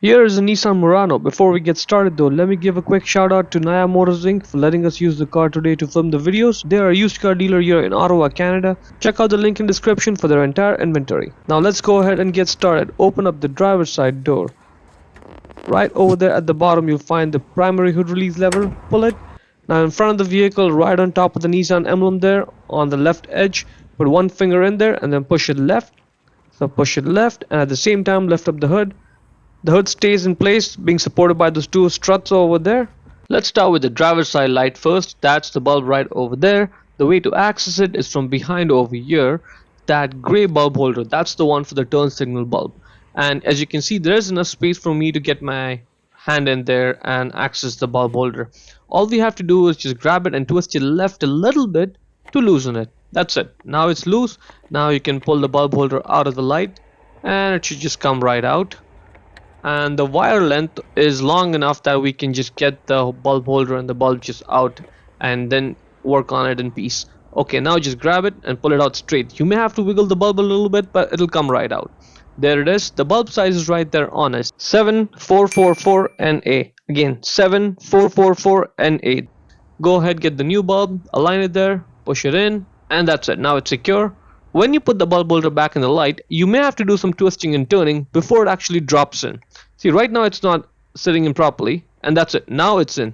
Here is a Nissan Murano. Before we get started though, let me give a quick shout out to Naya Motors Inc. for letting us use the car today to film the videos. They are a used car dealer here in Ottawa, Canada. Check out the link in description for their entire inventory. Now let's go ahead and get started. Open up the driver's side door. Right over there at the bottom you'll find the primary hood release lever. Pull it. Now in front of the vehicle, right on top of the Nissan emblem there, on the left edge, put one finger in there and then push it left. So push it left and at the same time lift up the hood. The hood stays in place, being supported by those two struts over there. Let's start with the driver's side light first. That's the bulb right over there. The way to access it is from behind over here. That gray bulb holder, that's the one for the turn signal bulb. And as you can see, there is enough space for me to get my hand in there and access the bulb holder. All we have to do is just grab it and twist it left a little bit to loosen it. That's it. Now it's loose. Now you can pull the bulb holder out of the light and it should just come right out. And the wire length is long enough that we can just get the bulb holder and the bulb just out and then work on it in peace. Okay, now just grab it and pull it out straight. You may have to wiggle the bulb a little bit, but it'll come right out. There it is. The bulb size is right there on it. 7444 NA. Again, 7444 NA. Go ahead, get the new bulb, align it there, push it in, and that's it. Now it's secure. When you put the bulb holder back in the light, you may have to do some twisting and turning before it actually drops in. See, right now it's not sitting in properly, and that's it. Now it's in.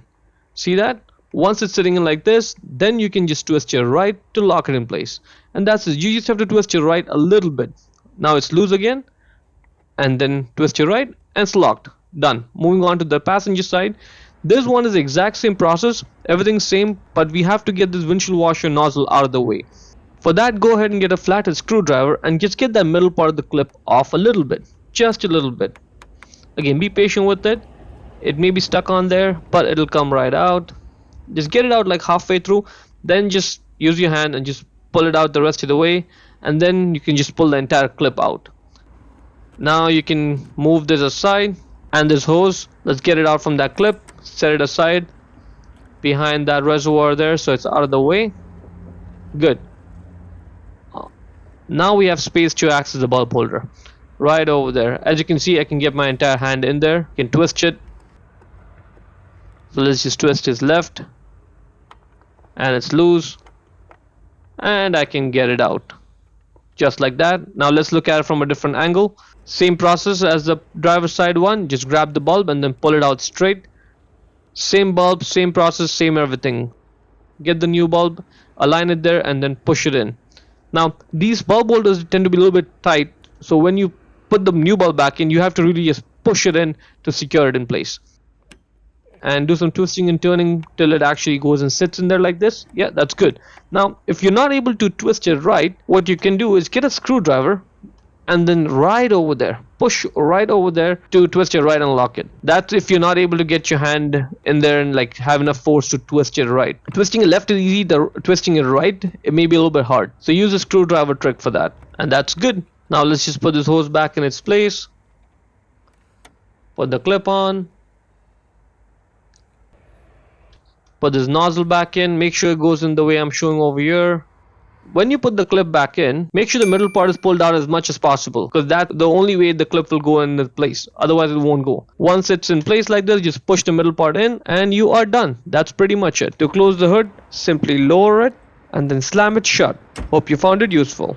See that? Once it's sitting in like this, then you can just twist your right to lock it in place. And that's it. You just have to twist your right a little bit. Now it's loose again, and then twist your right, and it's locked. Done. Moving on to the passenger side. This one is the exact same process. Everything's same, but we have to get this windshield washer nozzle out of the way. For that, go ahead and get a flathead screwdriver and just get that middle part of the clip off a little bit. Just a little bit. Again, be patient with it. It may be stuck on there, but it'll come right out. Just get it out like halfway through. Then just use your hand and just pull it out the rest of the way. And then you can just pull the entire clip out. Now you can move this aside. And this hose, let's get it out from that clip. Set it aside behind that reservoir there so it's out of the way. Good. Now we have space to access the bulb holder right over there. As you can see, I can get my entire hand in there. I can twist it. So let's just twist his left and it's loose, and I can get it out just like that. Now let's look at it from a different angle. Same process as the driver's side one. Just grab the bulb and then pull it out straight. Same bulb, same process, same everything. Get the new bulb, align it there, and then push it in. Now these bulb holders tend to be a little bit tight, so when you put the new bulb back in, you have to really just push it in to secure it in place. And do some twisting and turning till it actually goes and sits in there like this. Yeah, that's good. Now if you're not able to twist it right, what you can do is get a screwdriver and then right over there, push right over there to twist it right and lock it. That's if you're not able to get your hand in there and like have enough force to twist it right. Twisting it left is easy, twisting it right, it may be a little bit hard. So use a screwdriver trick for that. And that's good. Now let's just put this hose back in its place. Put the clip on. Put this nozzle back in. Make sure it goes in the way I'm showing over here. When you put the clip back in, make sure the middle part is pulled out as much as possible, because that's the only way the clip will go in place. Otherwise it won't go. Once it's in place like this, just push the middle part in and you are done. That's pretty much it. To close the hood, simply lower it and then slam it shut. Hope you found it useful.